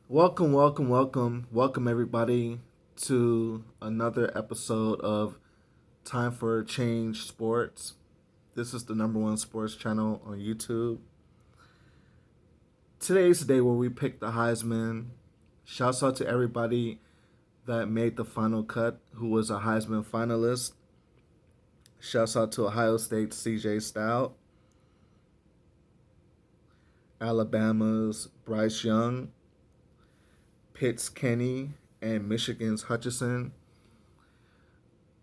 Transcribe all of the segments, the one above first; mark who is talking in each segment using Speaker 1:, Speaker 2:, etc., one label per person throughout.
Speaker 1: Welcome everybody to another episode of Time for Change Sports. This is the number one sports channel on YouTube. Today's the day where we pick the Heisman. Shouts out to everybody that made the final cut who was a Heisman finalist. Shouts out to Ohio State's CJ Stout, Alabama's Bryce Young, Pitt's Kenny, and Michigan's Hutchinson.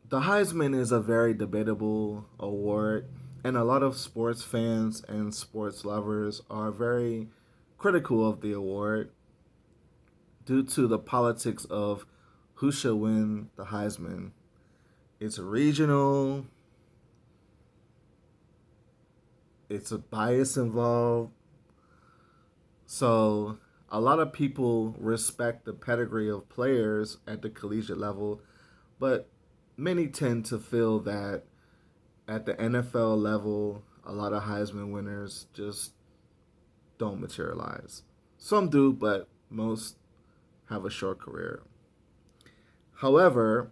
Speaker 1: The Heisman is a very debatable award, and a lot of sports fans and sports lovers are very critical of the award due to the politics of who should win the Heisman. It's regional, it's a bias involved. So, a lot of people respect the pedigree of players at the collegiate level, but many tend to feel that at the NFL level, a lot of Heisman winners just don't materialize. Some do, but most have a short career. However,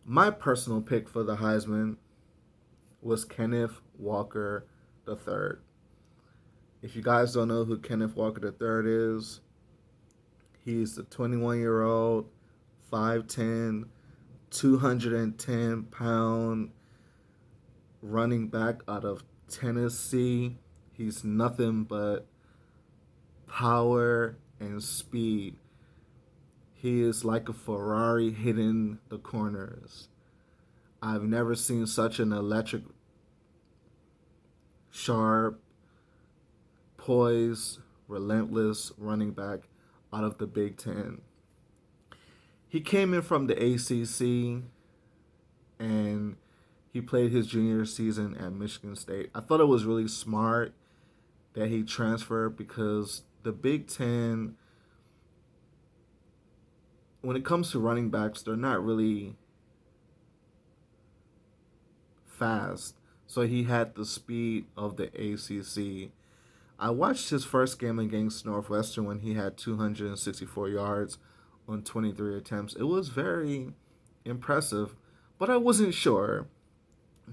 Speaker 1: my personal pick for the Heisman was Kenneth Walker III. If you guys don't know who Kenneth Walker III is, he's the 21-year-old, 5'10, 210-pound running back out of Tennessee. He's nothing but power and speed. He is like a Ferrari hitting the corners. I've never seen such an electric, sharp, poised, relentless running back out of the Big Ten. He came in from the ACC and he played his junior season at Michigan State. I thought it was really smart that he transferred because the Big Ten, when it comes to running backs, they're not really fast. So he had the speed of the ACC. I watched his first game against Northwestern when he had 264 yards on 23 attempts. It was very impressive, but I wasn't sure.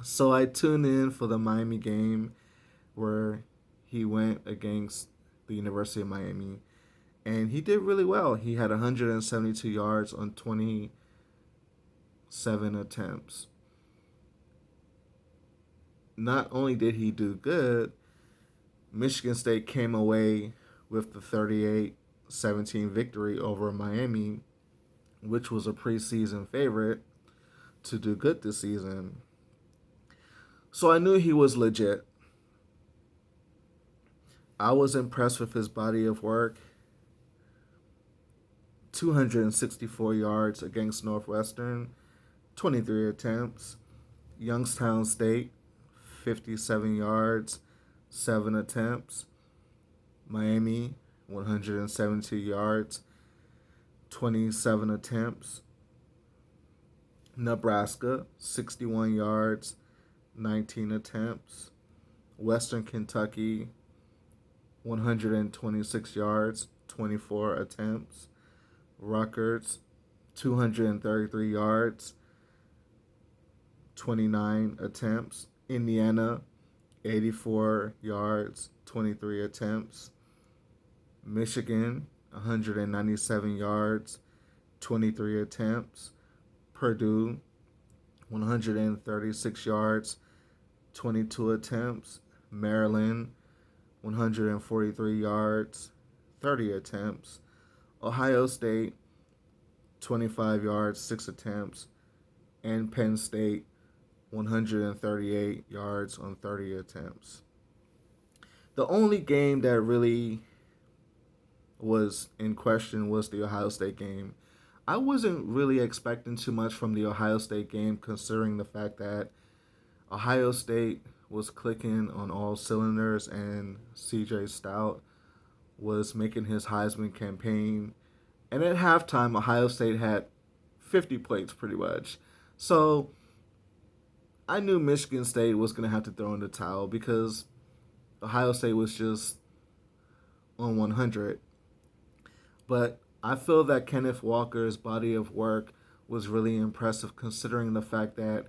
Speaker 1: So I tuned in for the Miami game where he went against the University of Miami, and he did really well. He had 172 yards on 27 attempts. Not only did he do good, Michigan State came away with the 38-17 victory over Miami, which was a preseason favorite to do good this season. So I knew he was legit. I was impressed with his body of work. 264 yards against Northwestern, 23 attempts. Youngstown State, 57 yards, 7 attempts. Miami, 172 yards, 27 attempts. Nebraska, 61 yards, 19 attempts. Western Kentucky, 126 yards, 24 attempts. Rutgers, 233 yards, 29 attempts. Indiana, 84 yards, 23 attempts. Michigan, 197 yards, 23 attempts. Purdue, 136 yards, 22 attempts. Maryland, 143 yards, 30 attempts. Ohio State, 25 yards, 6 attempts. And Penn State, 138 yards on 30 attempts. The only game that really was in question was the Ohio State game. I wasn't really expecting too much from the Ohio State game, considering the fact that Ohio State was clicking on all cylinders and CJ Stout was making his Heisman campaign. And at halftime, Ohio State had 50 plates pretty much. So I knew Michigan State was going to have to throw in the towel because Ohio State was just on 100. But I feel that Kenneth Walker's body of work was really impressive considering the fact that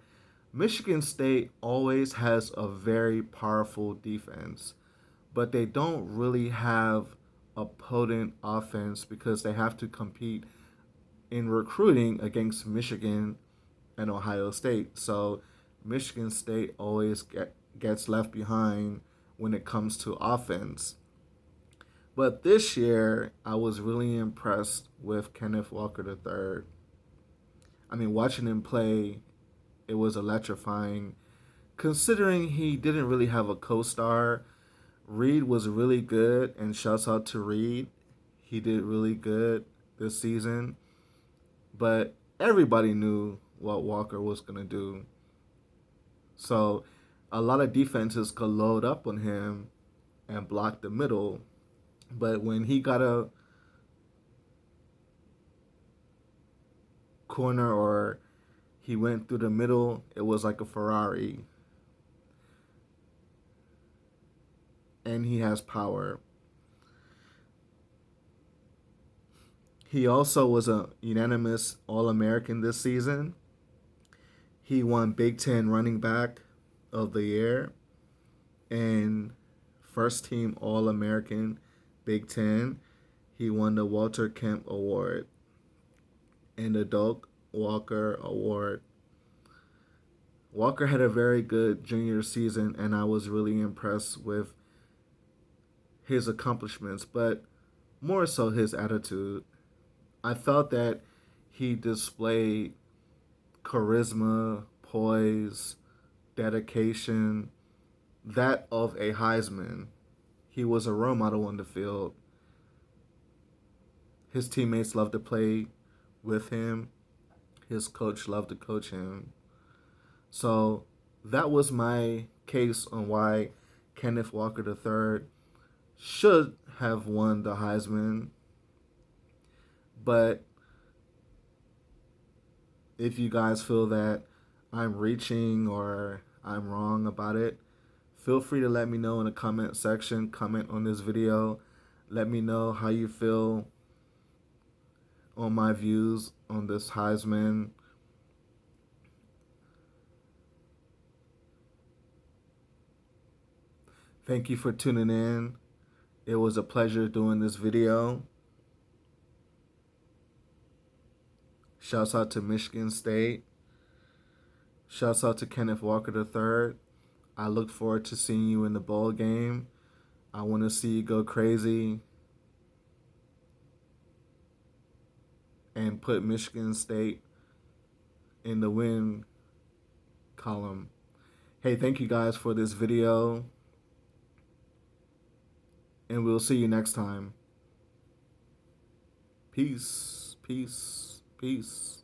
Speaker 1: Michigan State always has a very powerful defense, but they don't really have a potent offense because they have to compete in recruiting against Michigan and Ohio State. So Michigan State always gets left behind when it comes to offense. But this year, I was really impressed with Kenneth Walker III. I mean, watching him play, it was electrifying. Considering he didn't really have a co star, Reed was really good, and shouts out to Reed. He did really good this season. But everybody knew what Walker was going to do. So a lot of defenses could load up on him and block the middle. But when he got a corner or he went through the middle, it was like a Ferrari. And he has power. He also was a unanimous All-American this season. He won Big Ten Running Back of the Year and first team All-American Big Ten. He won the Walter Kemp Award and the Doak Walker Award. Walker had a very good junior season, and I was really impressed with his accomplishments, but more so his attitude. I felt that he displayed charisma, poise, dedication, that of a Heisman. He was a role model on the field. His teammates loved to play with him. His coach loved to coach him. So that was my case on why Kenneth Walker III should have won the Heisman. But if you guys feel that I'm reaching or I'm wrong about it, feel free to let me know in the comment section. Comment on this video. Let me know how you feel on my views on this Heisman. Thank you for tuning in. It was a pleasure doing this video. Shouts out to Michigan State. Shouts out to Kenneth Walker III. I look forward to seeing you in the bowl game. I want to see you go crazy and put Michigan State in the win column. Hey, thank you guys for this video, and we'll see you next time. Peace, peace, peace.